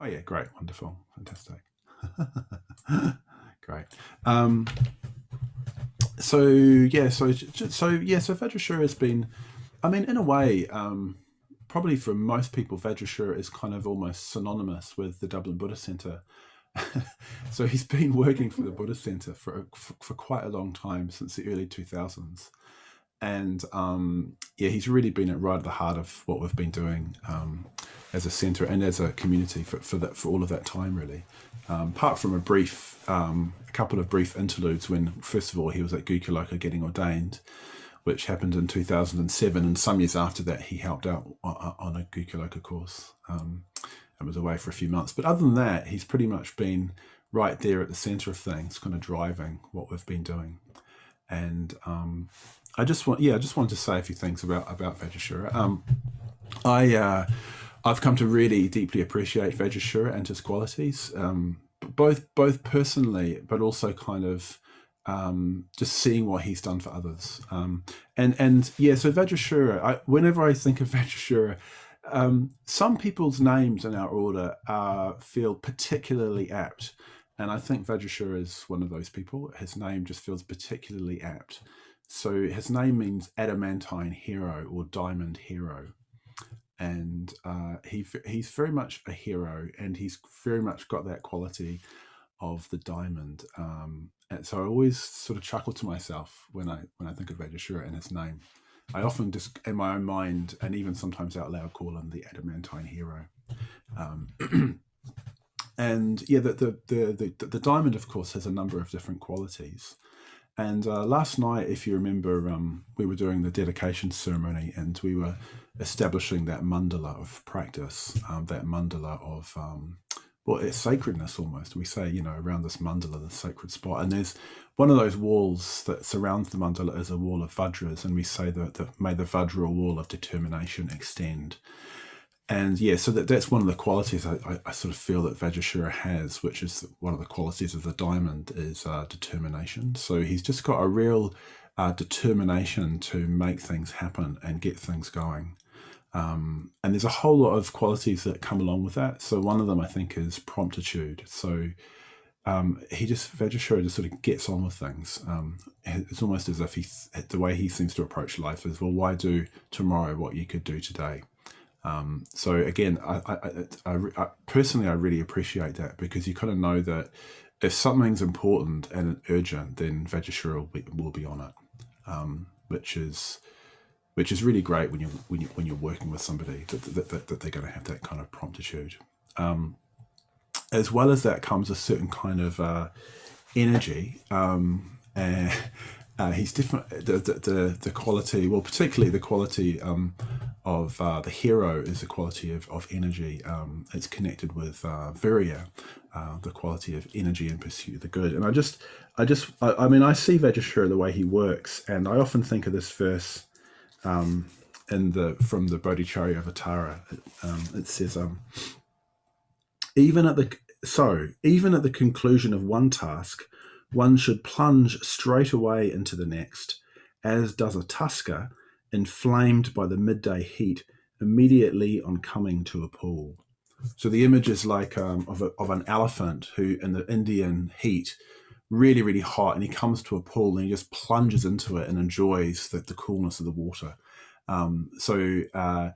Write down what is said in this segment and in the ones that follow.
Oh yeah, great, wonderful, fantastic. Great. Um, so Vajrashura has been, I mean, in a way, probably for most people, Vajrashura is kind of almost synonymous with the Dublin Buddhist Centre. So he's been working for the Buddhist Centre for quite a long time, since the early 2000s. And yeah, he's really been right at the heart of what we've been doing as a centre and as a community for all of that time, really. Apart from a couple of brief interludes when, first of all, he was at Gukuloka getting ordained, which happened in 2007, and some years after that, he helped out on a Gukuloka course and was away for a few months. But other than that, he's pretty much been right there at the centre of things, kind of driving what we've been doing. And I just wanted to say a few things about Vajrashura. I've come to really deeply appreciate Vajrashura and his qualities, both personally, but also kind of just seeing what he's done for others. And yeah, so Vajrashura, whenever I think of Vajrashura, some people's names in our order feel particularly apt. And I think Vajrashura is one of those people. His name just feels particularly apt. So his name means adamantine hero or diamond hero. And he's very much a hero, and he's very much got that quality of the diamond. And so I always sort of chuckle to myself when I think of Vajrashura and his name. I often just, in my own mind, and even sometimes out loud, call him the adamantine hero. And yeah, the diamond, of course, has a number of different qualities. And last night, if you remember, we were doing the dedication ceremony, and we were establishing that mandala of practice, that mandala of, well, it's sacredness almost. We say, around this mandala, the sacred spot. And there's one of those walls that surrounds the mandala is a wall of Vajras, and we say that may the Vajra wall of determination extend. And yeah, so that's one of the qualities I sort of feel that Vajrashura has, which is one of the qualities of the diamond, is determination. So he's just got a real determination to make things happen and get things going. And there's a whole lot of qualities that come along with that. So one of them, I think, is promptitude. So Vajrashura just sort of gets on with things. It's almost as if the way he seems to approach life is, well, why do tomorrow what you could do today? So again, I personally, I really appreciate that, because you kind of know that if something's important and urgent, then Vajrashura will be on it, which is really great when you're working with somebody that they're going to have that kind of promptitude. As well as that comes a certain kind of energy. He's different. The quality, well, particularly the quality of the hero is the quality of energy. It's connected with virya, the quality of energy and pursuit of the good. And I see Vajrashura the way he works, and I often think of this verse from the Bodhicharyavatara. It says, even at the conclusion of one task, one should plunge straight away into the next, as does a tusker inflamed by the midday heat immediately on coming to a pool. So the image is like of an elephant who, in the Indian heat, really, really hot, and he comes to a pool and he just plunges into it and enjoys the coolness of the water. Shantideva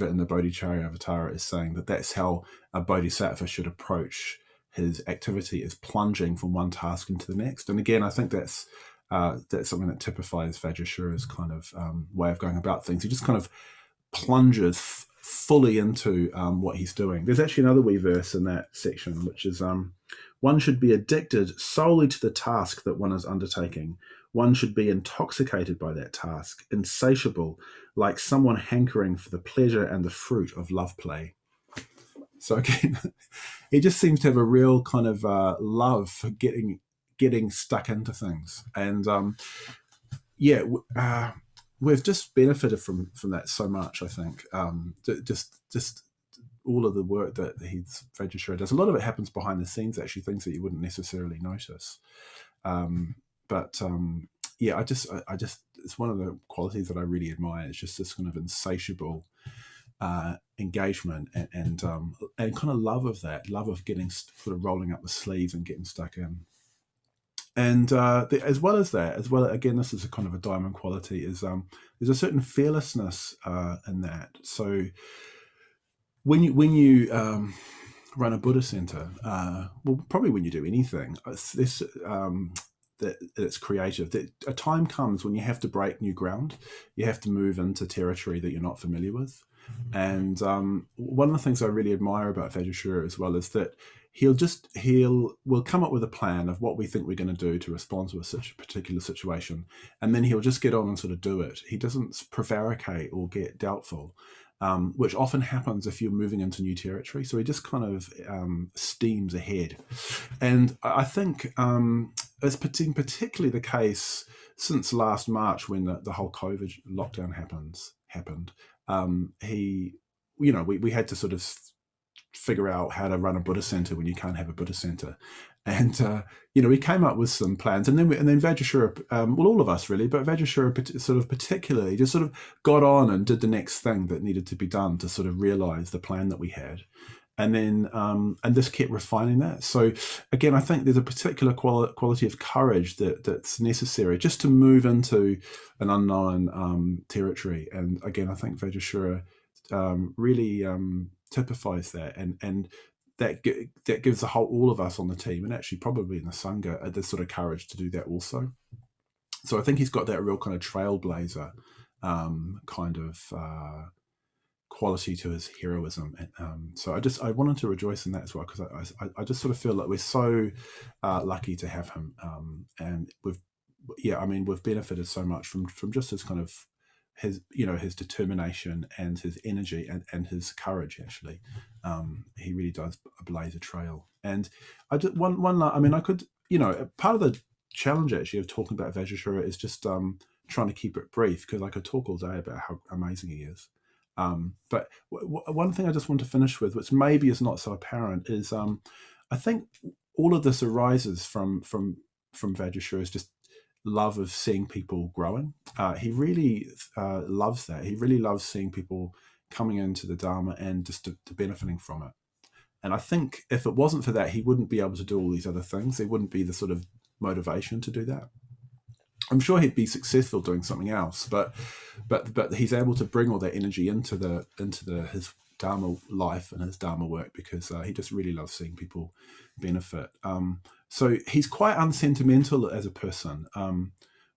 in the Bodhicharyavatara is saying that that's how a bodhisattva should approach his activity, is plunging from one task into the next. And again, I think that's something that typifies Vajrashura's kind of way of going about things. He just kind of plunges fully into what he's doing. There's actually another wee verse in that section, which is, one should be addicted solely to the task that one is undertaking. One should be intoxicated by that task, insatiable, like someone hankering for the pleasure and the fruit of love play. So again, he just seems to have a real kind of love for getting stuck into things. And we've just benefited from that so much, I think. Just all of the work that Vajrashura does. A lot of it happens behind the scenes, actually, things that you wouldn't necessarily notice. I just it's one of the qualities that I really admire. It's just this kind of insatiable engagement and kind of love of that, love of getting sort of rolling up the sleeves and getting stuck in. And as well again, this is a kind of a diamond quality, is there's a certain fearlessness in that. So when you run a Buddha center, well, probably when you do anything, that it's creative. That a time comes when you have to break new ground, you have to move into territory that you're not familiar with. And one of the things I really admire about Vajrashura as well is that we'll come up with a plan of what we think we're going to do to respond to such a particular situation, and then he'll just get on and sort of do it. He doesn't prevaricate or get doubtful, which often happens if you're moving into new territory. So he just kind of steams ahead, and I think it's been particularly the case since last March when the whole COVID lockdown happened. We had to sort of figure out how to run a Buddha center when you can't have a Buddha center, and we came up with some plans, and then Vajrashura, well, all of us really, but Vajrashura sort of particularly just sort of got on and did the next thing that needed to be done to sort of realize the plan that we had. And then, and this kept refining that. So again, I think there's a particular quality of courage that's necessary just to move into an unknown territory. And again, I think Vajrashura really typifies that, and that gives all of us on the team, and actually probably in the Sangha, the sort of courage to do that also. So I think he's got that real kind of trailblazer kind of quality to his heroism. So I wanted to rejoice in that as well, because I just sort of feel like we're so lucky to have him, and we've benefited so much from just his kind of his determination and his energy and his courage. Actually, he really does blaze a trail. And I just I could, part of the challenge actually of talking about Vajrashura is just trying to keep it brief, because I could talk all day about how amazing he is. But one thing I just want to finish with, which maybe is not so apparent, is I think all of this arises from Vajrashura's just love of seeing people growing. He really loves that. He really loves seeing people coming into the Dharma and just to benefiting from it. And I think if it wasn't for that, he wouldn't be able to do all these other things. There wouldn't be the sort of motivation to do that. I'm sure he'd be successful doing something else, but he's able to bring all that energy into his Dharma life and his Dharma work, because he just really loves seeing people benefit. So he's quite unsentimental as a person,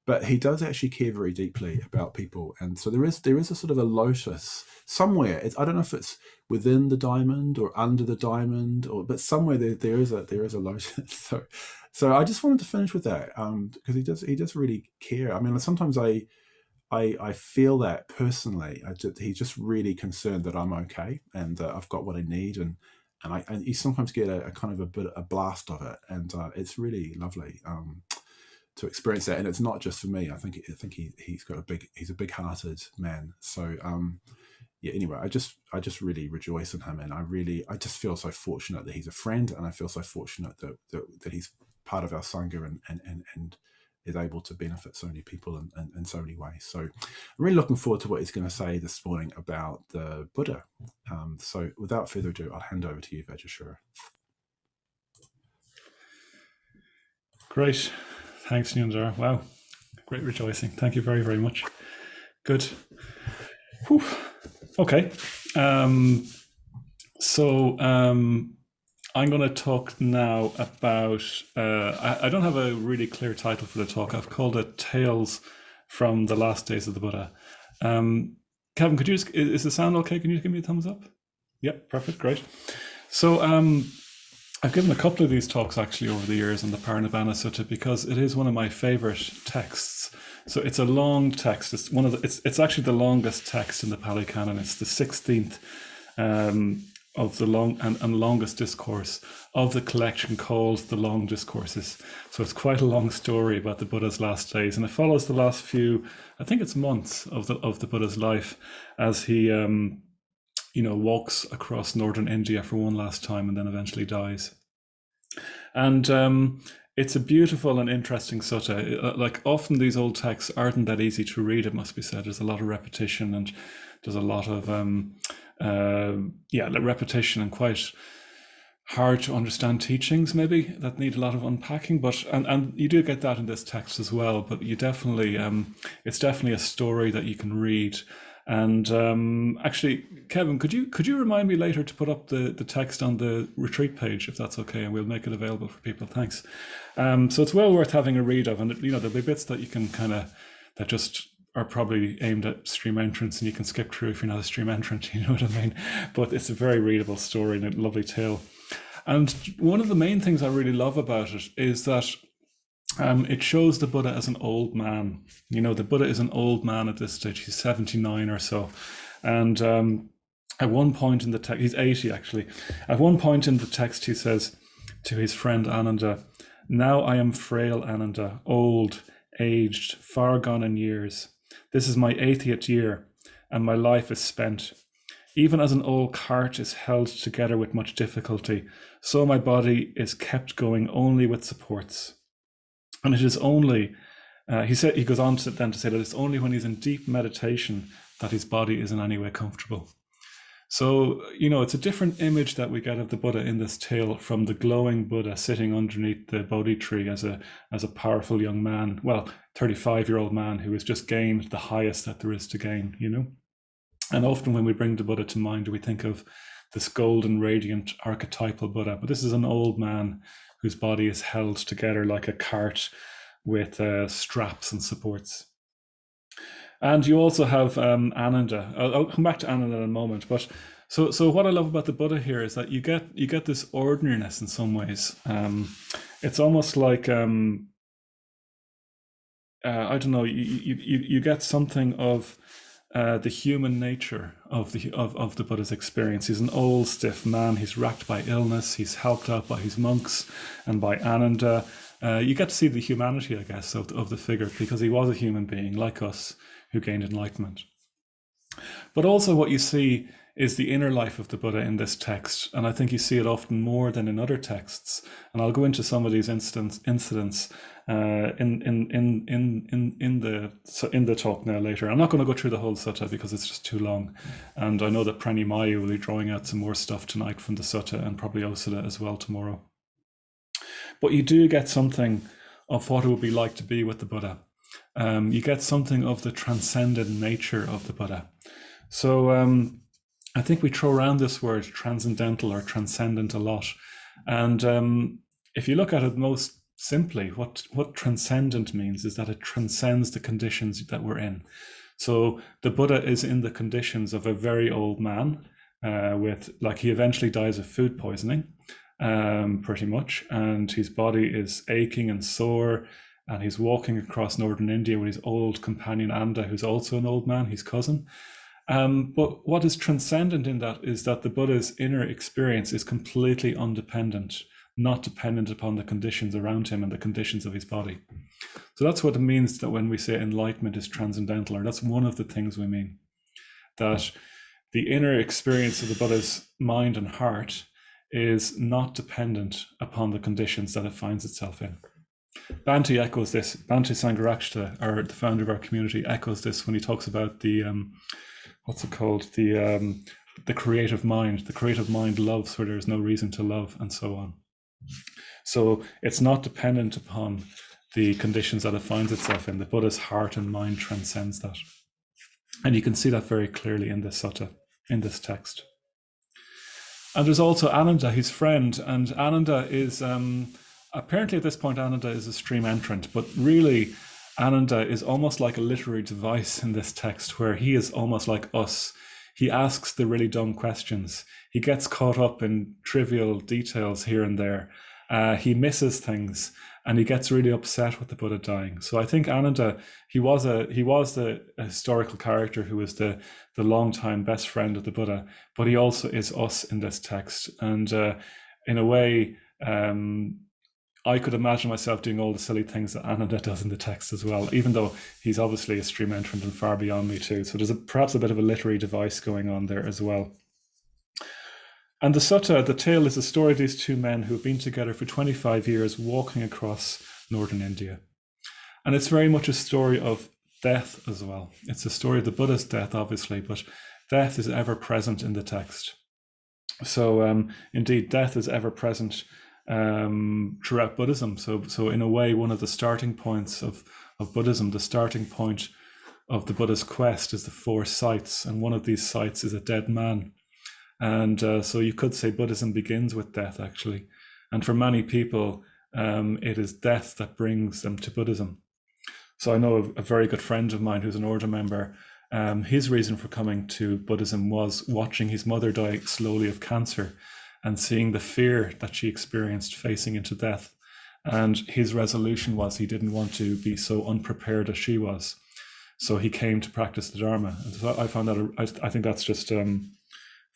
but he does actually care very deeply about people. And so there is a sort of a lotus somewhere. I don't know if it's within the diamond or under the diamond, but somewhere there is a lotus. So I just wanted to finish with that, because he does really care. I mean, sometimes I feel that personally. He's just really concerned that I'm okay and I've got what I need, and you sometimes get a kind of a blast of it, and it's really lovely to experience that. And it's not just for me. I think he's a big-hearted man. So anyway, I just really rejoice in him, and I just feel so fortunate that he's a friend, and I feel so fortunate that he's part of our Sangha and is able to benefit so many people in so many ways. So I'm really looking forward to what he's going to say this morning about the Buddha. So without further ado, I'll hand over to you, Vajrashura. Great. Thanks, Nyundar. Wow. Great rejoicing. Thank you very, very much. Good. Whew. Okay. I'm going to talk now about, I don't have a really clear title for the talk. I've called it Tales from the Last Days of the Buddha. Kevin, is the sound okay? Can you give me a thumbs up? Yeah, perfect, great. So I've given a couple of these talks actually over the years on the Parinibbana Sutta, because it is one of my favorite texts. So it's a long text. It's actually the longest text in the Pali Canon. It's the 16th of the long and longest discourse of the collection called the Long Discourses. So it's quite a long story about the Buddha's last days, and it follows the last few, I think it's months of the Buddha's life, as he walks across northern India for one last time and then eventually dies. And it's a beautiful and interesting sutta. Like, often these old texts aren't that easy to read, it must be said. There's a lot of repetition, and there's a lot of repetition and quite hard to understand teachings maybe that need a lot of unpacking, but and you do get that in this text as well, but you definitely it's definitely a story that you can read. And actually, Kevin, could you remind me later to put up the text on the retreat page, if that's okay, and we'll make it available for people. Thanks. So it's well worth having a read of, and there'll be bits that you can that just are probably aimed at stream entrants, and you can skip through if you're not a stream entrant, you know what I mean? But it's a very readable story and a lovely tale. And one of the main things I really love about it is that it shows the Buddha as an old man. The Buddha is an old man at this stage. He's 79 or so. And at one point in the text, he's 80 actually. At one point in the text, he says to his friend Ananda, "Now I am frail, Ananda, old, aged, far gone in years. This is my 80th year, and my life is spent. Even as an old cart is held together with much difficulty, so my body is kept going only with supports. And it is only," he goes on to say that it's only when he's in deep meditation that his body is in any way comfortable. So, it's a different image that we get of the Buddha in this tale from the glowing Buddha sitting underneath the Bodhi tree as a powerful young man, 35-year-old man who has just gained the highest that there is to gain, And often when we bring the Buddha to mind, we think of this golden, radiant, archetypal Buddha. But this is an old man whose body is held together like a cart with straps and supports. And you also have Ananda. I'll come back to Ananda in a moment. But so what I love about the Buddha here is that you get this ordinariness in some ways. It's almost like I don't know. You get something of the human nature of the Buddha's experience. He's an old, stiff man. He's racked by illness. He's helped out by his monks and by Ananda. You get to see the humanity, I guess, of the figure, because he was a human being like us who gained enlightenment. But also what you see is the inner life of the Buddha in this text, and I think you see it often more than in other texts. And I'll go into some of these incidents in the talk now later. I'm not going to go through the whole sutta because it's just too long, and I know that Pranny Mayu will be drawing out some more stuff tonight from the sutta, and probably Osada as well tomorrow. But you do get something of what it would be like to be with the Buddha. You get something of the transcendent nature of the Buddha. So I think we throw around this word transcendental or transcendent a lot. And if you look at it most simply, what transcendent means is that it transcends the conditions that we're in. So the Buddha is in the conditions of a very old man he eventually dies of food poisoning, pretty much. And his body is aching and sore. And he's walking across northern India with his old companion Anda, who's also an old man, his cousin. But what is transcendent in that is that the Buddha's inner experience is completely undependent, not dependent upon the conditions around him and the conditions of his body. So that's what it means that when we say enlightenment is transcendental, or that's one of the things we mean, that the inner experience of the Buddha's mind and heart is not dependent upon the conditions that it finds itself in. Bhante echoes this. Bhante Sangharakshita, the founder of our community, echoes this when he talks about the the creative mind. The creative mind loves where there is no reason to love, and so on. So it's not dependent upon the conditions that it finds itself in. The Buddha's heart and mind transcends that. And you can see that very clearly in this sutta, in this text. And there's also Ananda, his friend, and Ananda is apparently at this point, Ananda is a stream entrant, but really Ananda is almost like a literary device in this text, where he is almost like us. He asks the really dumb questions. He gets caught up in trivial details here and there. He misses things, and he gets really upset with the Buddha dying. So I think Ananda, he was the historical character who was the longtime best friend of the Buddha, but he also is us in this text. And in a way, I could imagine myself doing all the silly things that Ananda does in the text as well, even though he's obviously a stream entrant and far beyond me too. So there's perhaps a bit of a literary device going on there as well. And the sutta, the tale, is the story of these two men who have been together for 25 years walking across northern India. And it's very much a story of death as well. It's a story of the Buddha's death, obviously, but death is ever present in the text. So indeed, death is ever present throughout Buddhism. So in a way, one of the starting points of Buddhism, the starting point of the Buddha's quest is the 4 sights, and one of these sights is a dead man. And so you could say Buddhism begins with death, actually. And for many people, it is death that brings them to Buddhism. So I know a very good friend of mine who's an order member. His reason for coming to Buddhism was watching his mother die slowly of cancer and seeing the fear that she experienced facing into death. And his resolution was he didn't want to be so unprepared as she was. So he came to practice the Dharma. And so I found that, I think that's just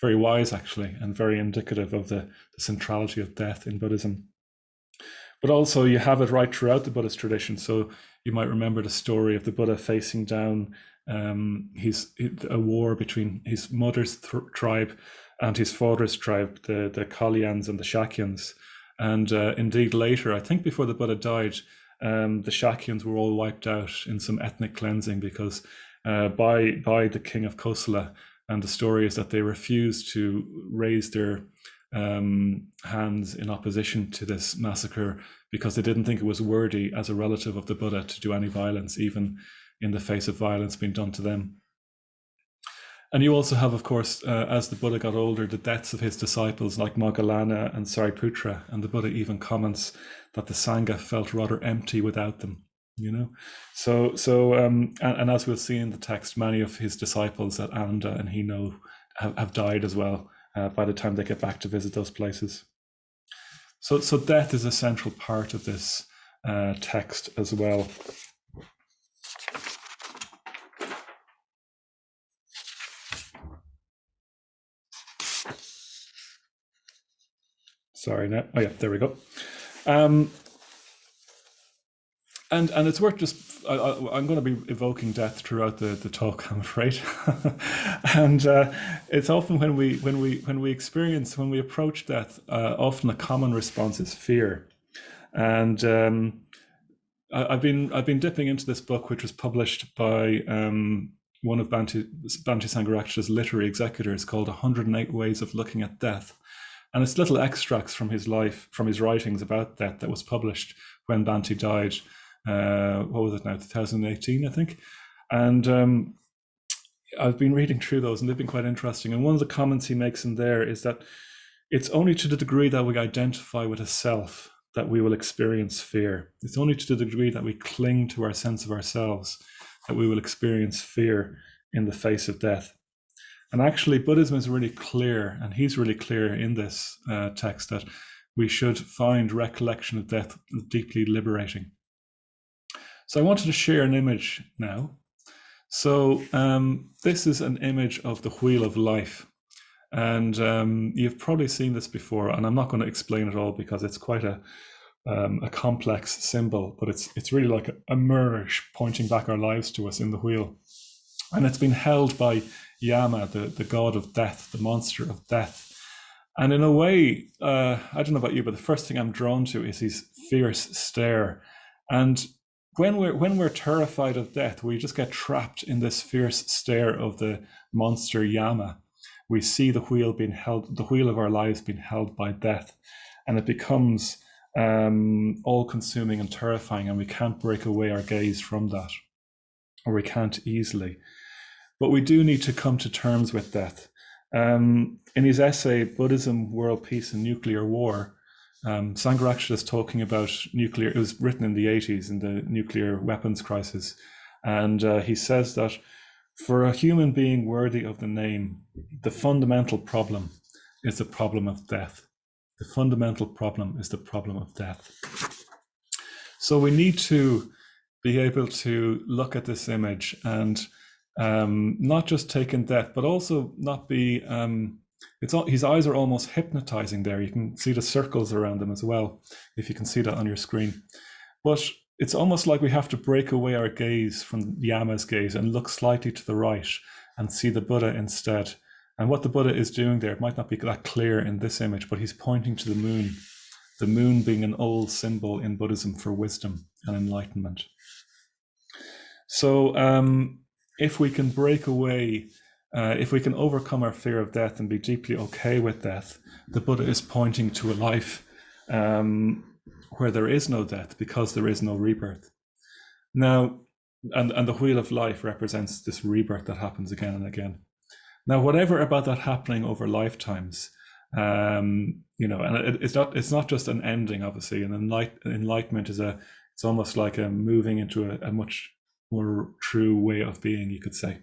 very wise, actually, and very indicative of the centrality of death in Buddhism. But also you have it right throughout the Buddhist tradition. So you might remember the story of the Buddha facing down a war between his mother's tribe and his father's tribe, the Kalyans and the Shakyans. And indeed later, I think before the Buddha died, the Shakyans were all wiped out in some ethnic cleansing because by the king of Kosala. And the story is that they refused to raise their hands in opposition to this massacre because they didn't think it was worthy as a relative of the Buddha to do any violence, even in the face of violence being done to them. And you also have, of course, as the Buddha got older, the deaths of his disciples like Moggallana and Sariputra, and the Buddha even comments that the Sangha felt rather empty without them. And as we'll see in the text, many of his disciples at Anda and Hino have died as well by the time they get back to visit those places. So death is a central part of this text as well. Sorry, now. Oh yeah, there we go. And it's worth just, I'm going to be evoking death throughout the talk, I'm afraid. And it's often when we approach death, often a common response is fear. And I've been dipping into this book, which was published by one of Bhante Sangharakshita's literary executors, called 108 Ways of Looking at Death. And it's little extracts from his life, from his writings about death, that was published when Bhante died. What was it now, 2018, I think. And I've been reading through those and they've been quite interesting. And one of the comments he makes in there is that it's only to the degree that we identify with a self that we will experience fear. It's only to the degree that we cling to our sense of ourselves that we will experience fear in the face of death. And actually, Buddhism is really clear, and he's really clear in this text, that we should find recollection of death deeply liberating. So I wanted to share an image now. So this is an image of the wheel of life. And you've probably seen this before, and I'm not going to explain it all because it's quite a complex symbol, but it's really like a mirror pointing back our lives to us in the wheel. And it's been held by Yama, the god of death, the monster of death. And in a way, I don't know about you, but the first thing I'm drawn to is his fierce stare. And when we're terrified of death, we just get trapped in this fierce stare of the monster Yama. We see the wheel of our lives being held by death, and it becomes all-consuming and terrifying, and we can't break away our gaze from that, or we can't easily. But we do need to come to terms with death. In his essay, Buddhism, World Peace and Nuclear War, Sangharakshita is talking about nuclear. It was written in the 80s, in the nuclear weapons crisis. And he says that for a human being worthy of the name, the fundamental problem is the problem of death. The fundamental problem is the problem of death. So we need to be able to look at this image and not just take in death, but also not be, his eyes are almost hypnotizing there. You can see the circles around them as well, if you can see that on your screen. But it's almost like we have to break away our gaze from Yama's gaze and look slightly to the right and see the Buddha instead. And what the Buddha is doing there, it might not be that clear in this image, but he's pointing to the moon being an old symbol in Buddhism for wisdom and enlightenment. So if we can break away if we can overcome our fear of death and be deeply okay with death, the Buddha is pointing to a life where there is no death because there is no rebirth. Now, and the wheel of life represents this rebirth that happens again and again. Now, whatever about that happening over lifetimes, and it's not just an ending, obviously. And enlightenment it's almost like a moving into a much more true way of being, you could say.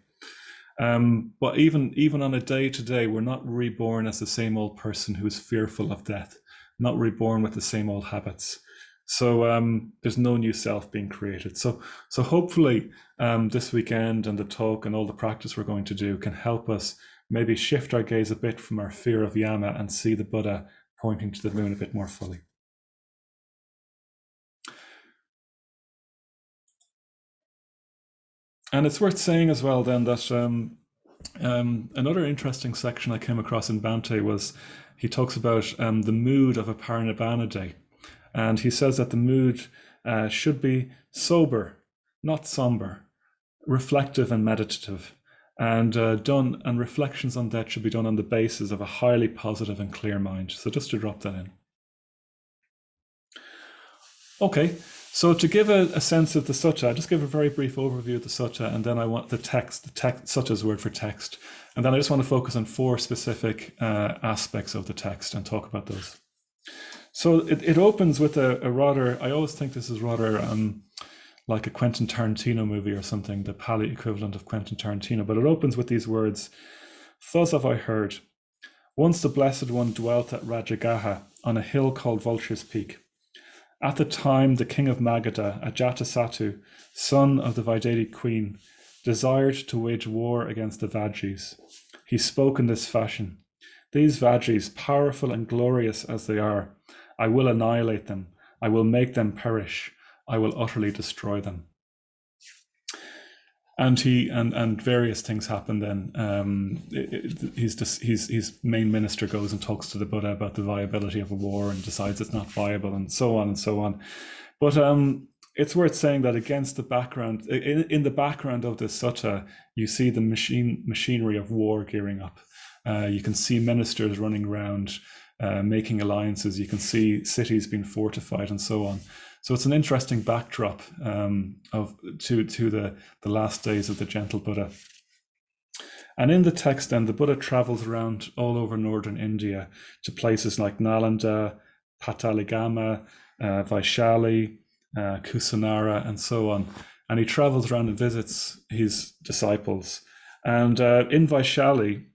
But even on a day to day, we're not reborn as the same old person who's fearful of death, not reborn with the same old habits. So there's no new self being created. So hopefully this weekend and the talk and all the practice we're going to do can help us maybe shift our gaze a bit from our fear of Yama and see the Buddha pointing to the moon a bit more fully. And it's worth saying as well then that another interesting section I came across in Bhante was he talks about the mood of a Parinibbana day. And he says that the mood should be sober, not somber, reflective and meditative. And reflections on that should be done on the basis of a highly positive and clear mind. So just to drop that in. Okay, so to give a sense of the sutta, I'll just give a very brief overview of the sutta, and then I want the text, sutta's word for text. And then I just want to focus on 4 specific aspects of the text and talk about those. So it opens with a rather, I always think this is rather like a Quentin Tarantino movie or something, the Pali equivalent of Quentin Tarantino, but it opens with these words, "Thus have I heard. Once the Blessed One dwelt at Rajagaha on a hill called Vulture's Peak. At the time, the king of Magadha, Ajatasattu, son of the Vaideti queen, desired to wage war against the Vajris. He spoke in this fashion, 'These Vajris, powerful and glorious as they are, I will annihilate them. I will make them perish. I will utterly destroy them.'" And and various things happen then. His main minister goes and talks to the Buddha about the viability of a war and decides it's not viable, and so on and so on. But it's worth saying that against the background, in the background of this sutta, you see the machinery of war gearing up. You can see ministers running around, making alliances. You can see cities being fortified and so on. So it's an interesting backdrop to the last days of the gentle Buddha. And in the text then, the Buddha travels around all over northern India to places like Nalanda, Pataligama, Vaishali, Kusinara, and so on. And he travels around and visits his disciples. And in Vaishali,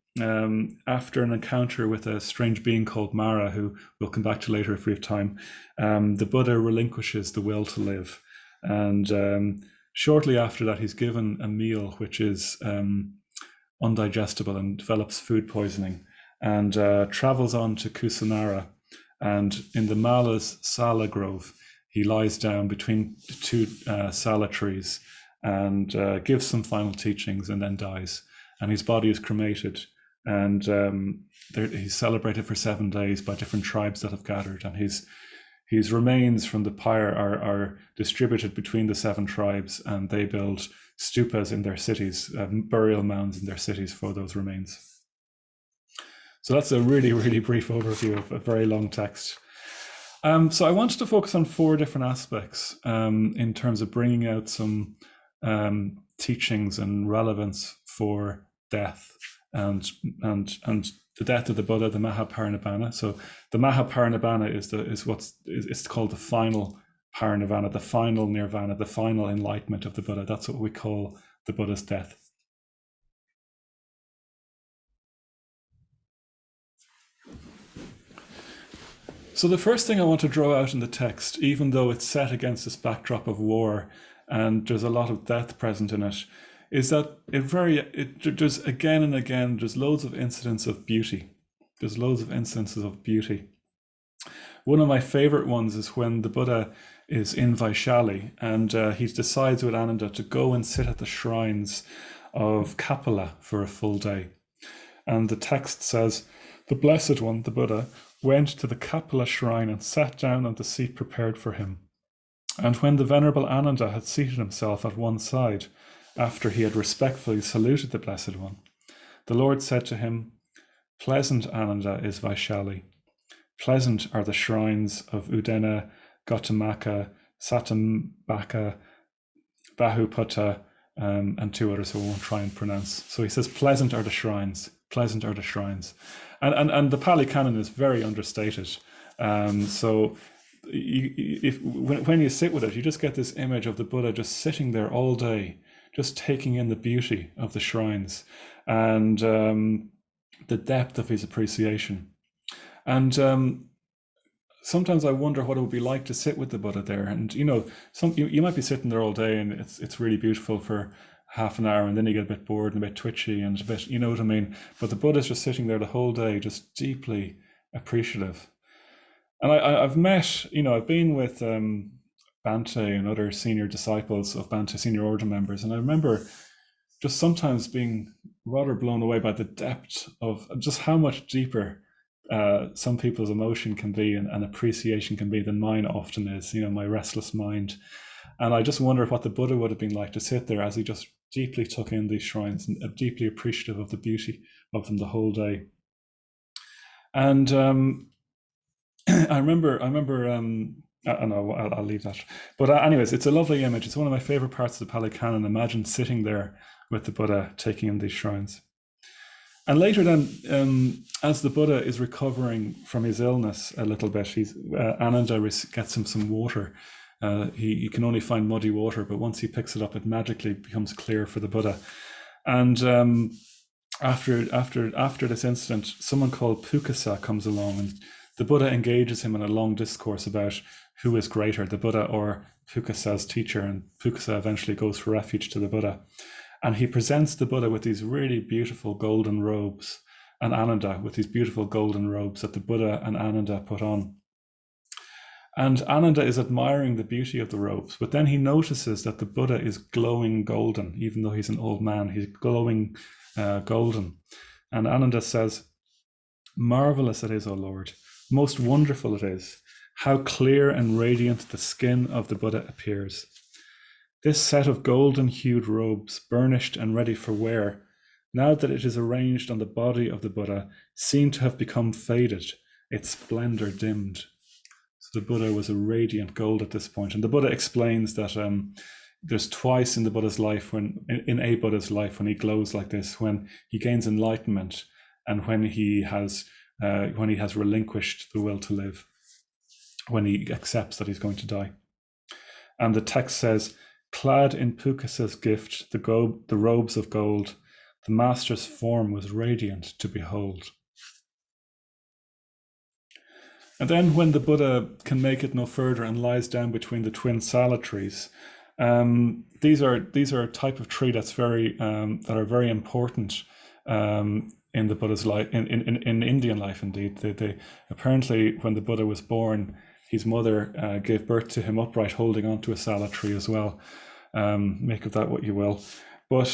after an encounter with a strange being called Mara, who we'll come back to later if we have time, the Buddha relinquishes the will to live. And shortly after that, he's given a meal which is undigestible and develops food poisoning, and travels on to Kusinara. And in the Mala's Sala Grove, he lies down between 2 Sala trees and gives some final teachings and then dies. And his body is cremated. And he's celebrated for 7 days by different tribes that have gathered, and his remains from the pyre are distributed between the 7 tribes, and they build stupas in their cities, burial mounds in their cities for those remains. So that's a really, really brief overview of a very long text. So I wanted to focus on 4 different aspects in terms of bringing out some teachings and relevance for death. And the death of the Buddha, the Mahaparinibbana. So the Mahaparinibbana is called the final Parinirvana, the final Nirvana, the final enlightenment of the Buddha. That's what we call the Buddha's death. So the first thing I want to draw out in the text, even though it's set against this backdrop of war and there's a lot of death present in it, is that there's again and again, there's loads of incidents of beauty. There's loads of instances of beauty. One of my favorite ones is when the Buddha is in Vaishali and he decides with Ananda to go and sit at the shrines of Kapila for a full day. And the text says, "The Blessed One, the Buddha, went to the Kapila shrine and sat down on the seat prepared for him. And when the Venerable Ananda had seated himself at one side, after he had respectfully saluted the Blessed One, The Lord said to him, "Pleasant, Ananda, is Vaishali. Pleasant are the shrines of Udena, Gautamaka, Satambaka, Bahuputta, and two others who I won't try and pronounce." So he says, pleasant are the shrines, pleasant are the shrines. And the Pali Canon is very understated. So when you sit with it, you just get this image of the Buddha just sitting there all day, just taking in the beauty of the shrines and the depth of his appreciation. And sometimes I wonder what it would be like to sit with the Buddha there. And you might be sitting there all day, and it's really beautiful for half an hour, and then you get a bit bored and a bit twitchy and a bit, you know what I mean? But the Buddha's just sitting there the whole day, just deeply appreciative. And I've met, I've been with Bhante and other senior disciples of Bhante, senior order members, and I remember just sometimes being rather blown away by the depth of just how much deeper some people's emotion can be and appreciation can be than mine often is, my restless mind. And I just wonder what the Buddha would have been like to sit there as he just deeply took in these shrines and deeply appreciative of the beauty of them the whole day. And I remember. No, I'll leave that. But anyways, it's a lovely image. It's one of my favorite parts of the Pali Canon. Imagine sitting there with the Buddha taking in these shrines. And later then, as the Buddha is recovering from his illness a little bit, Ananda gets him some water. He can only find muddy water, but once he picks it up, it magically becomes clear for the Buddha. And after this incident, someone called Pukasa comes along, and the Buddha engages him in a long discourse about who is greater, the Buddha or Pukasa's teacher. And Pukasa eventually goes for refuge to the Buddha. And he presents the Buddha with these really beautiful golden robes, and Ananda with these beautiful golden robes that the Buddha and Ananda put on. And Ananda is admiring the beauty of the robes, but then he notices that the Buddha is glowing golden. Even though he's an old man, he's glowing golden. And Ananda says, "Marvelous it is, O Lord. Most wonderful it is. How clear and radiant the skin of the Buddha appears. This set of golden-hued robes, burnished and ready for wear, now that it is arranged on the body of the Buddha, seemed to have become faded, its splendor dimmed." So the Buddha was a radiant gold at this point. And the Buddha explains that there's twice in the Buddha's life, in a Buddha's life, when he glows like this, when he gains enlightenment and when he has relinquished the will to live, when he accepts that he's going to die. And the text says, "Clad in Pukasa's gift, the robes of gold, the master's form was radiant to behold." And then when the Buddha can make it no further and lies down between the twin sala trees, these are a type of tree that are very important in the Buddha's life, in Indian life indeed. They apparently, when the Buddha was born, his mother gave birth to him upright, holding onto a sala tree as well. Make of that what you will. But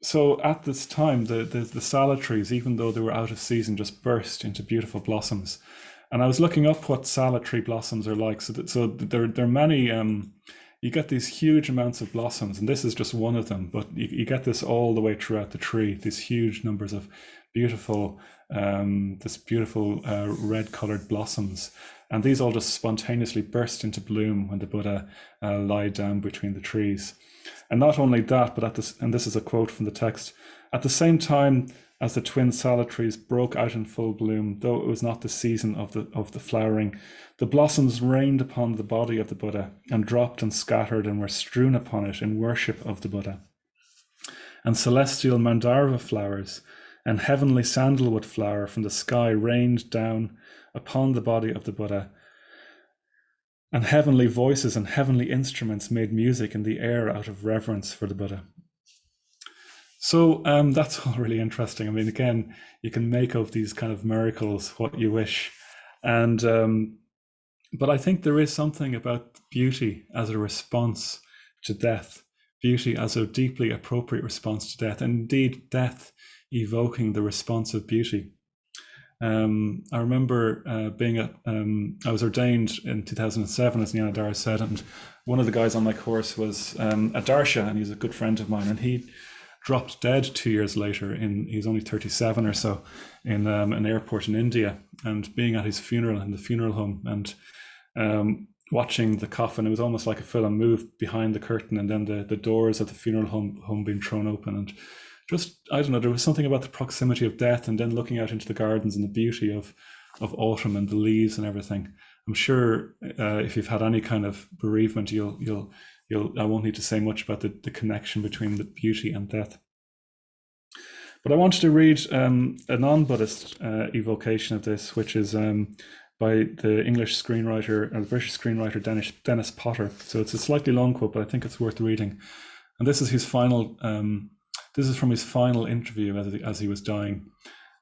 so at this time, the sala trees, even though they were out of season, just burst into beautiful blossoms. And I was looking up what sala tree blossoms are like. So there are many. You get these huge amounts of blossoms, and this is just one of them. But you get this all the way throughout the tree. These huge numbers of beautiful, red-colored blossoms. And these all just spontaneously burst into bloom when the Buddha lied down between the trees. And not only that, but and this is a quote from the text, "At the same time as the twin sala trees broke out in full bloom, though it was not the season of the flowering, the blossoms rained upon the body of the Buddha and dropped and scattered and were strewn upon it in worship of the Buddha. And celestial mandarva flowers and heavenly sandalwood flower from the sky rained down upon the body of the Buddha, and heavenly voices and heavenly instruments made music in the air out of reverence for the Buddha." So that's all really interesting. I mean, again, you can make of these kind of miracles what you wish. And but I think there is something about beauty as a response to death, beauty as a deeply appropriate response to death, and indeed death evoking the response of beauty. I remember I was ordained in 2007, as Nyanadara said, and one of the guys on my course was a Darsha, and he's a good friend of mine, and dropped dead 2 years later. He's only 37 or so, in an airport in India, and being at his funeral in the funeral home, and watching the coffin. It was almost like a film move behind the curtain, and then the doors of the funeral home being thrown open, and just, I don't know, there was something about the proximity of death, and then looking out into the gardens and the beauty of autumn and the leaves and everything. I'm sure if you've had any kind of bereavement, you'll I won't need to say much about the connection between the beauty and death. But I wanted to read a non-Buddhist evocation of this, which is by the English screenwriter, or the British screenwriter Dennis Potter. So it's a slightly long quote, but I think it's worth reading. And this is his final. This is from his final interview as he was dying,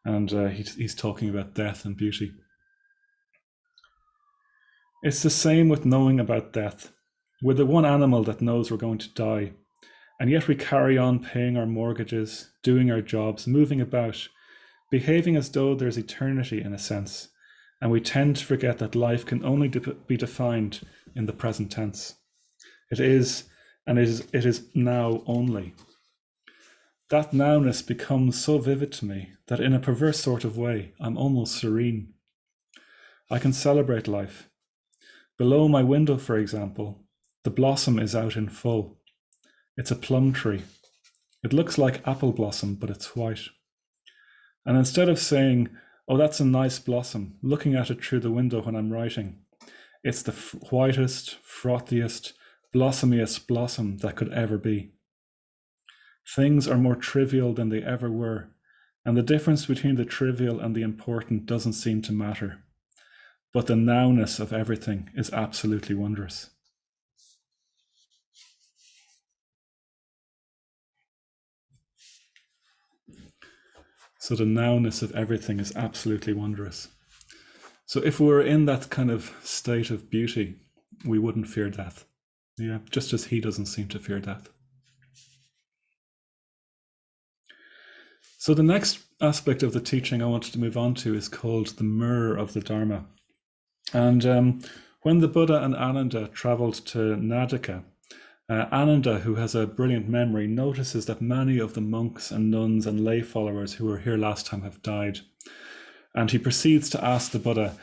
and he's talking about death and beauty. It's the same with knowing about death. We're the one animal that knows we're going to die, and yet we carry on paying our mortgages, doing our jobs, moving about, behaving as though there's eternity in a sense, and we tend to forget that life can only be defined in the present tense. It is, and it is now only. That nowness becomes so vivid to me that in a perverse sort of way, I'm almost serene. I can celebrate life. Below my window, for example, the blossom is out in full. It's a plum tree. It looks like apple blossom, but it's white. And instead of saying, oh, that's a nice blossom, looking at it through the window when I'm writing, it's the whitest, frothiest, blossomiest blossom that could ever be. Things are more trivial than they ever were, and the difference between the trivial and the important doesn't seem to matter. But the nowness of everything is absolutely wondrous. So the nowness of everything is absolutely wondrous. So if we were in that kind of state of beauty, we wouldn't fear death. Yeah, just as he doesn't seem to fear death. So the next aspect of the teaching I wanted to move on to is called the mirror of the Dharma. And when the Buddha and Ananda traveled to Nadika, Ananda, who has a brilliant memory, notices that many of the monks and nuns and lay followers who were here last time have died. And he proceeds to ask the Buddha,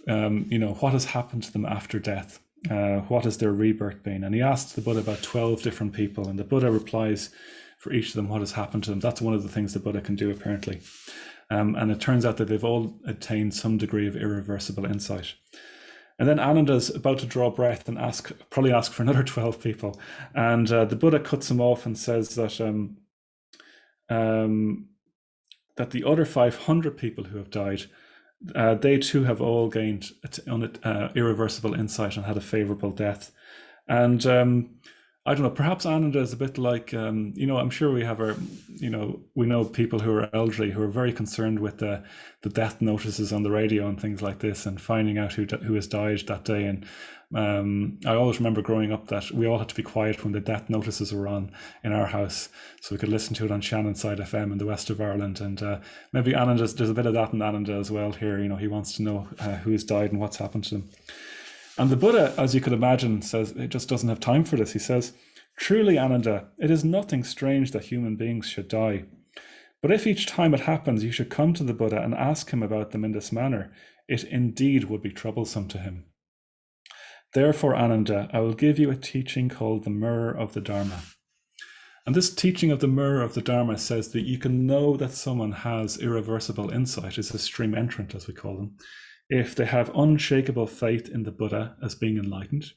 what has happened to them after death? What has their rebirth been? And he asks the Buddha about 12 different people, and the Buddha replies for each of them what has happened to them. That's one of the things the Buddha can do, apparently. And it turns out that they've all attained some degree of irreversible insight. And then Ananda's about to draw breath and probably ask for another 12 people. And the Buddha cuts him off and says that that the other 500 people who have died, they too have all gained irreversible insight and had a favorable death. And I don't know, perhaps Ananda is a bit like, I'm sure we have we know people who are elderly who are very concerned with the death notices on the radio and things like this, and finding out who has died that day. And I always remember growing up that we all had to be quiet when the death notices were on in our house, so we could listen to it on Shannonside FM in the west of Ireland. And maybe there's a bit of that in Ananda as well here. He wants to know who's died and what's happened to them. And the Buddha, as you could imagine, says it just doesn't have time for this. He says, truly, Ananda, it is nothing strange that human beings should die. But if each time it happens, you should come to the Buddha and ask him about them in this manner, it indeed would be troublesome to him. Therefore, Ananda, I will give you a teaching called the mirror of the Dharma. And this teaching of the mirror of the Dharma says that you can know that someone has irreversible insight, is a stream entrant, as we call them, if they have unshakable faith in the Buddha as being enlightened,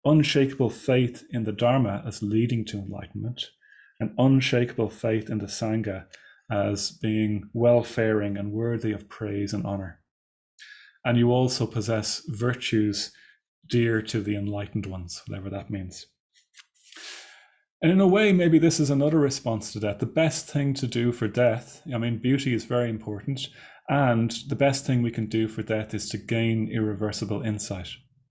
unshakable faith in the Dharma as leading to enlightenment, and unshakable faith in the Sangha as being welfaring and worthy of praise and honor. And you also possess virtues dear to the enlightened ones, whatever that means. And in a way, maybe this is another response to death. The best thing to do for death, beauty is very important, and the best thing we can do for death is to gain irreversible insight.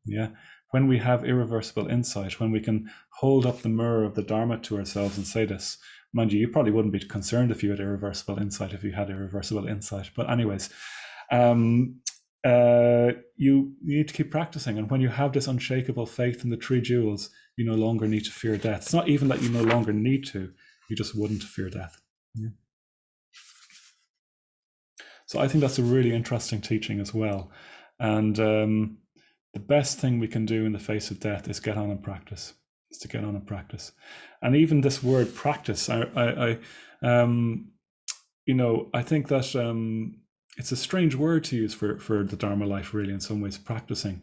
Yeah. When we have irreversible insight, when we can hold up the mirror of the Dharma to ourselves and say this, mind you probably wouldn't be concerned if you had irreversible insight, if you had irreversible insight. But anyways, you need to keep practicing. And when you have this unshakable faith in the three jewels, you no longer need to fear death. It's not even that you no longer need to, You just wouldn't fear death. Yeah. So I think that's a really interesting teaching as well. And the best thing we can do in the face of death is get on and practice. Is to get on and practice. And even this word practice, I think that it's a strange word to use for the Dharma life, really, in some ways, practicing.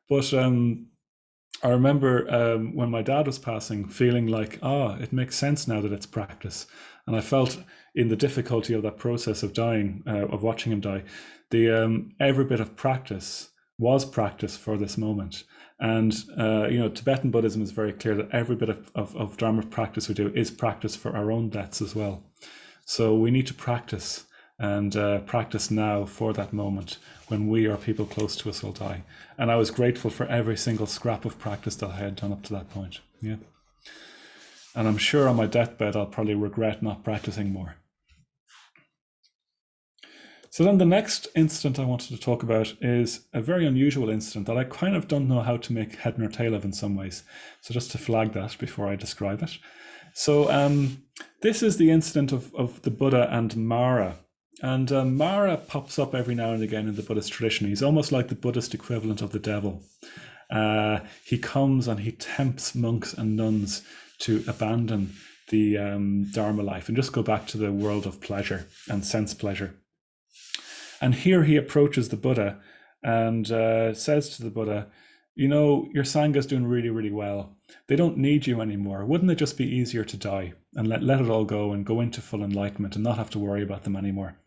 But I remember when my dad was passing, feeling like, it makes sense now that it's practice. And I felt in the difficulty of that process of dying, of watching him die, the every bit of practice was practice for this moment. And Tibetan Buddhism is very clear that every bit of Dharma practice we do is practice for our own deaths as well. So we need to practice, and practice now for that moment when we or people close to us will die. And I was grateful for every single scrap of practice that I had done up to that point. Yeah. And I'm sure on my deathbed, I'll probably regret not practicing more. So then the next incident I wanted to talk about is a very unusual incident that I kind of don't know how to make head nor tail of in some ways. So just to flag that before I describe it. So this is the incident of the Buddha and Mara. And Mara pops up every now and again in the Buddhist tradition. He's almost like the Buddhist equivalent of the devil. He comes and he tempts monks and nuns to abandon the Dharma life and just go back to the world of pleasure and sense pleasure. And here he approaches the Buddha and says to the Buddha, your Sangha is doing really, really well. They don't need you anymore. Wouldn't it just be easier to die and let it all go and go into full enlightenment and not have to worry about them anymore?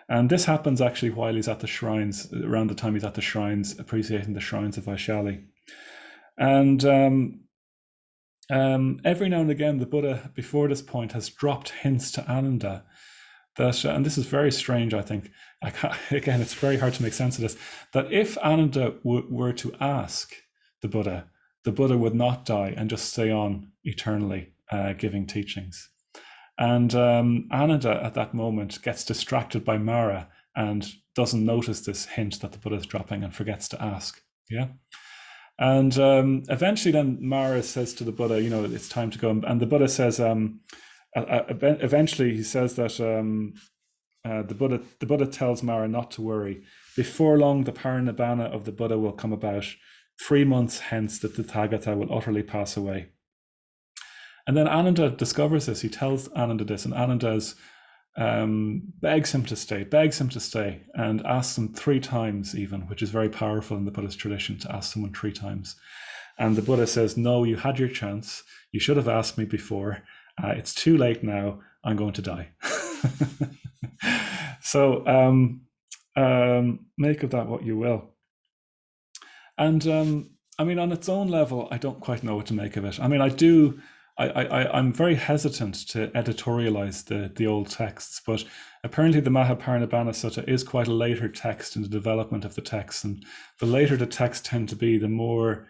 And this happens actually while he's at the shrines, around the time he's at the shrines, appreciating the shrines of Vaishali. And every now and again, the Buddha, before this point, has dropped hints to Ananda that, and this is very strange, I think, again, it's very hard to make sense of this, that if Ananda were to ask the Buddha would not die and just stay on eternally giving teachings. And Ananda at that moment gets distracted by Mara and doesn't notice this hint that the Buddha is dropping and forgets to ask. Yeah. And eventually then Mara says to the Buddha, it's time to go. And the Buddha says, eventually he says that the Buddha tells Mara not to worry. Before long, the parinibbana of the Buddha will come about. 3 months hence, the Tathagata will utterly pass away. And then Ananda discovers this. He tells Ananda this, and Ananda begs him to stay, and asks him 3 times even, which is very powerful in the Buddhist tradition, to ask someone 3 times. And the Buddha says, no, you had your chance. You should have asked me before. It's too late now. I'm going to die. So make of that what you will. And on its own level, I don't quite know what to make of it. I'm very hesitant to editorialize the old texts, but apparently the Mahaparinibbana Sutta is quite a later text in the development of the text. And the later the texts tend to be, the more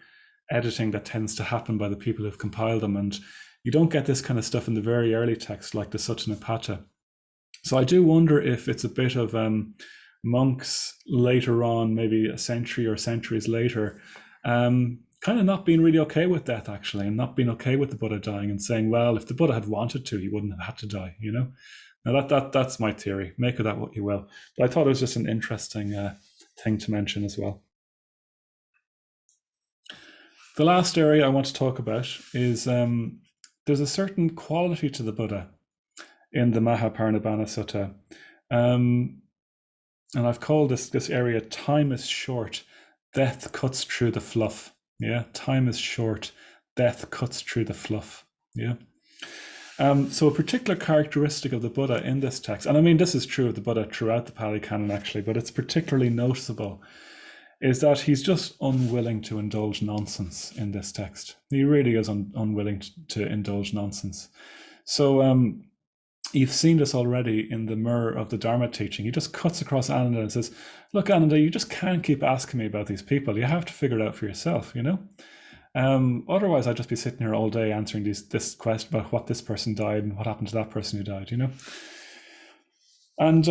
editing that tends to happen by the people who've compiled them. And you don't get this kind of stuff in the very early text, like the Sutta Nipata. So I do wonder if it's a bit of monks later on, maybe a century or centuries later, kind of not being really okay with death, actually, and not being okay with the Buddha dying, and saying, well, if the Buddha had wanted to, he wouldn't have had to die, Now that's my theory. Make of that what you will. But I thought it was just an interesting thing to mention as well. The last area I want to talk about is there's a certain quality to the Buddha in the Mahaparinibbana Sutta. And I've called this area, time is short, death cuts through the fluff. Yeah, time is short, death cuts through the fluff. Yeah. So a particular characteristic of the Buddha in this text, and this is true of the Buddha throughout the Pali Canon actually, but it's particularly noticeable, is that he's just unwilling to indulge nonsense in this text. He really is unwilling to indulge nonsense. So you've seen this already in the mirror of the Dharma teaching. He just cuts across Ananda and says, look, Ananda, you just can't keep asking me about these people. You have to figure it out for yourself, Otherwise, I'd just be sitting here all day answering this question about what this person died and what happened to that person who died, And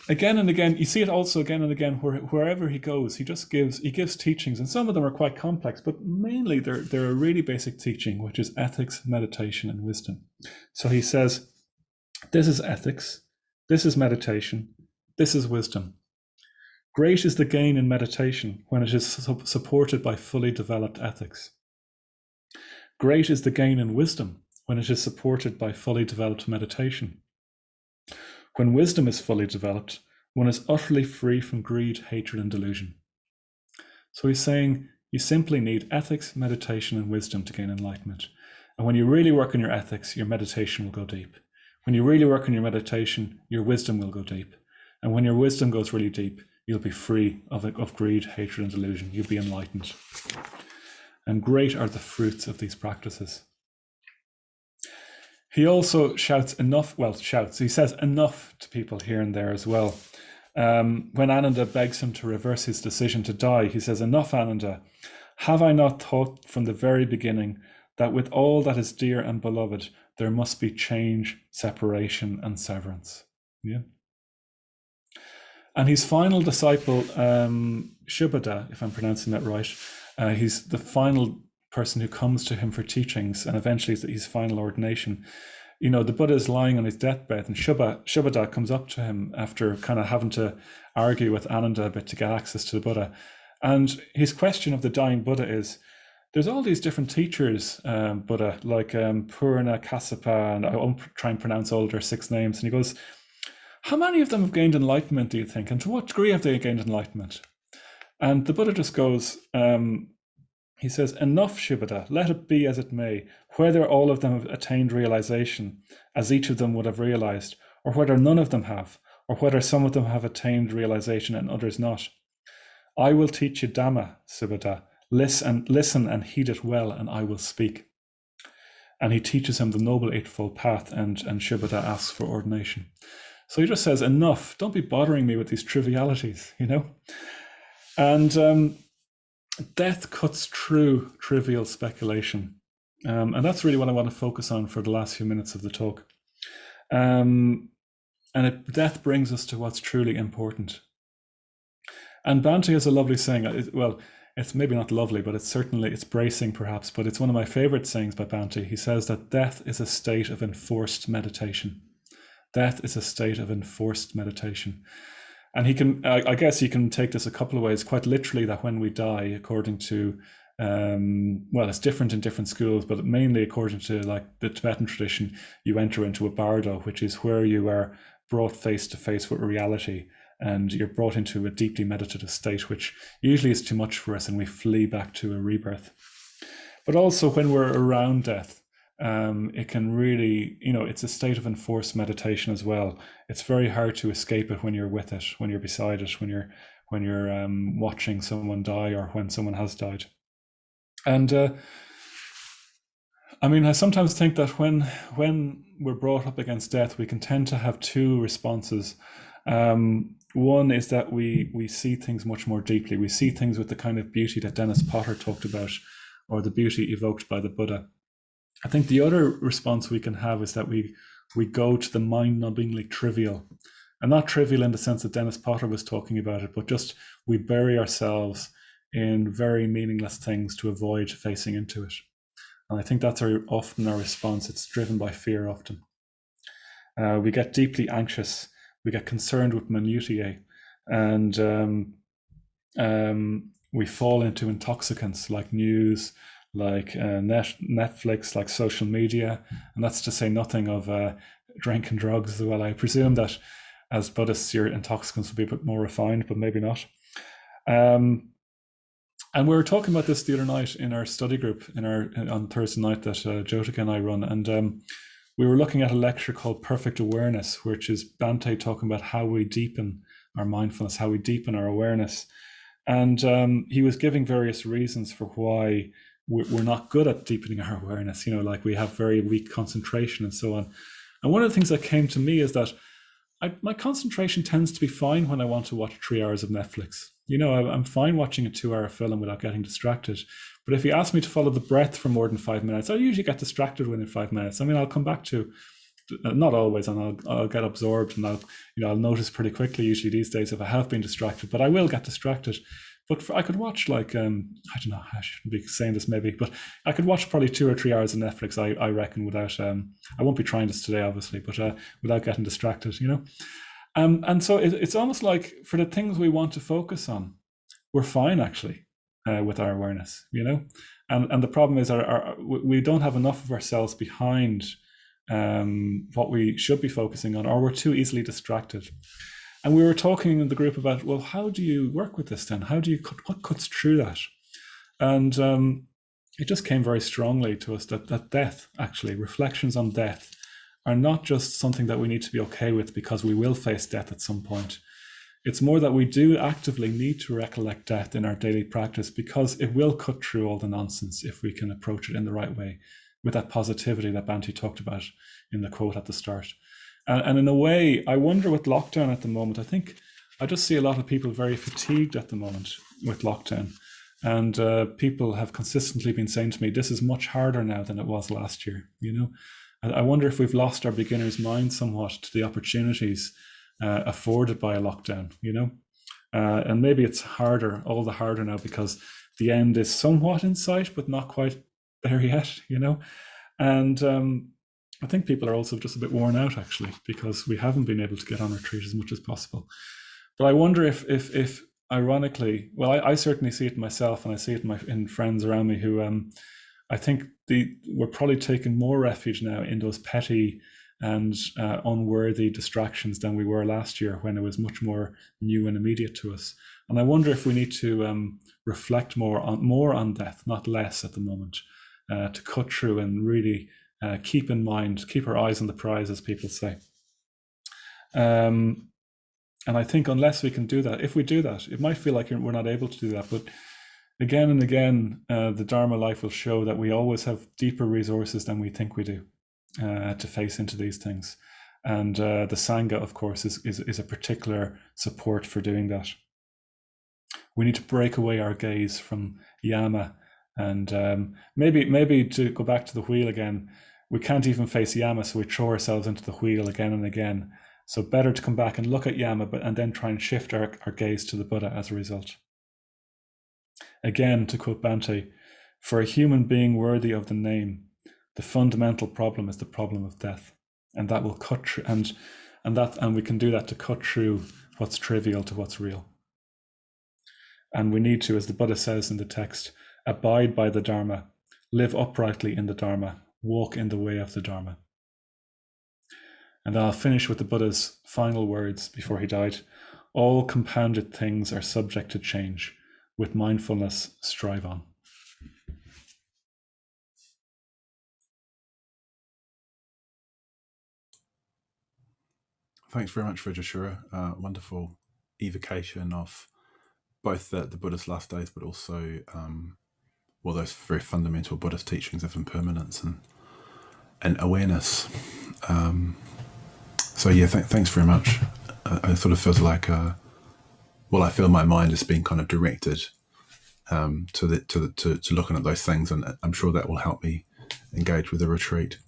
again and again, you see it also again and again wherever he goes, he gives teachings, and some of them are quite complex, but mainly they're a really basic teaching, which is ethics, meditation, and wisdom. So he says, this is ethics, this is meditation, this is wisdom. Great is the gain in meditation when it is supported by fully developed ethics. Great is the gain in wisdom when it is supported by fully developed meditation. When wisdom is fully developed, one is utterly free from greed, hatred, and delusion. So he's saying you simply need ethics, meditation, and wisdom to gain enlightenment. And when you really work on your ethics, your meditation will go deep. When you really work on your meditation, your wisdom will go deep. And when your wisdom goes really deep, you'll be free of greed, hatred, and delusion. You'll be enlightened. And great are the fruits of these practices. He also shouts, he says enough to people here and there as well. When Ananda begs him to reverse his decision to die, he says, enough, Ananda. Have I not thought from the very beginning that with all that is dear and beloved, there must be change, separation, and severance? Yeah. And his final disciple, Shubhada, if I'm pronouncing that right, he's the final person who comes to him for teachings, and eventually his final ordination. You know, the Buddha is lying on his deathbed, and Shubhada comes up to him after kind of having to argue with Ananda a bit to get access to the Buddha. And his question of the dying Buddha is, there's all these different teachers, Buddha, like Purna, Kassapa, and I won't try and pronounce all their 6 names. And he goes, how many of them have gained enlightenment, do you think? And to what degree have they gained enlightenment? And the Buddha just goes, he says, enough, Shubhada, let it be as it may, whether all of them have attained realization, as each of them would have realized, or whether none of them have, or whether some of them have attained realization and others not. I will teach you Dhamma, Shubhada. Listen and heed it well, and I will speak. And he teaches him the Noble Eightfold Path, and Shubhada asks for ordination. So he just says, enough, don't be bothering me with these trivialities, you know? And death cuts through trivial speculation. And that's really what I want to focus on for the last few minutes of the talk. Death brings us to what's truly important. And Bhante has a lovely saying, it's maybe not lovely, but it's bracing perhaps, but it's one of my favorite sayings by Bhante. He says that death is a state of enforced meditation. Death is a state of enforced meditation. And I guess you can take this a couple of ways, quite literally, that when we die, according to, it's different in different schools, but mainly according to like the Tibetan tradition, you enter into a bardo, which is where you are brought face to face with reality, and you're brought into a deeply meditative state, which usually is too much for us, and we flee back to a rebirth. But also when we're around death, it can really, it's a state of enforced meditation as well. It's very hard to escape it when you're with it, when you're beside it, when you're watching someone die or when someone has died. And I sometimes think that when we're brought up against death, we can tend to have 2 responses. One is that we see things much more deeply. We see things with the kind of beauty that Dennis Potter talked about, or the beauty evoked by the Buddha. I think the other response we can have is that we go to the mind-numbingly trivial, and not trivial in the sense that Dennis Potter was talking about it, but just we bury ourselves in very meaningless things to avoid facing into it. And I think that's often our response. It's driven by fear often. We get deeply anxious. We get concerned with minutiae, and we fall into intoxicants like news, like Netflix, like social media, and that's to say nothing of drink and drugs as well. I presume that as Buddhists, your intoxicants will be a bit more refined, but maybe not. And we were talking about this the other night in our study group on Thursday night that Jyotika and I run, and we were looking at a lecture called Perfect Awareness, which is Bhante talking about how we deepen our mindfulness, how we deepen our awareness. And he was giving various reasons for why we're not good at deepening our awareness, like we have very weak concentration and so on. And one of the things that came to me is that my concentration tends to be fine when I want to watch 3 hours of Netflix. I'm fine watching a 2-hour film without getting distracted. But if you ask me to follow the breath for more than 5 minutes, I usually get distracted within 5 minutes. I'll come back to not always, and I'll get absorbed, and I'll notice pretty quickly usually these days if I have been distracted. But I will get distracted. But I could watch like I don't know, I shouldn't be saying this maybe, but I could watch probably 2 or 3 hours of Netflix. I reckon without I won't be trying this today, obviously, but without getting distracted, and so it's almost like for the things we want to focus on, we're fine actually with our awareness, and the problem is we don't have enough of ourselves behind what we should be focusing on, or we're too easily distracted. And we were talking in the group about, well, how do you work with this then? What cuts through that? And it just came very strongly to us that death, actually, reflections on death, are not just something that we need to be okay with because we will face death at some point. It's more that we do actively need to recollect death in our daily practice because it will cut through all the nonsense if we can approach it in the right way, with that positivity that Banti talked about in the quote at the start. And in a way, I wonder with lockdown at the moment, I think I just see a lot of people very fatigued at the moment with lockdown. And people have consistently been saying to me, this is much harder now than it was last year. I wonder if we've lost our beginner's mind somewhat to the opportunities afforded by a lockdown, and maybe it's harder, all the harder now because the end is somewhat in sight, but not quite there yet, and I think people are also just a bit worn out actually because we haven't been able to get on retreat as much as possible. But I wonder if ironically, well, I certainly see it myself, and I see it in friends around me who I think we're probably taking more refuge now in those petty and unworthy distractions than we were last year when it was much more new and immediate to us. And I wonder if we need to reflect more on death, not less at the moment, to cut through and really keep our eyes on the prize, as people say. And I think unless we can do that, if we do that, it might feel like we're not able to do that. But again and again, the Dharma life will show that we always have deeper resources than we think we do to face into these things. And the Sangha, of course, is a particular support for doing that. We need to break away our gaze from yama. And maybe to go back to the wheel again, we can't even face yama, so we throw ourselves into the wheel again and again. So better to come back and look at yama, and then try and shift our gaze to the Buddha as a result. Again, to quote Bhante, for a human being worthy of the name, the fundamental problem is the problem of death, and that will cut through, and we can do that to cut through what's trivial to what's real. And we need to, as the Buddha says in the text, abide by the Dharma, live uprightly in the Dharma, walk in the way of the Dharma. And I'll finish with the Buddha's final words before he died. All compounded things are subject to change. With mindfulness, strive on. Thanks very much, Vajrashura. Wonderful evocation of both the Buddha's last days, but also those very fundamental Buddhist teachings of impermanence and awareness. So yeah, thanks very much. It sort of feels like, I feel my mind is being kind of directed to looking at those things, and I'm sure that will help me engage with the retreat.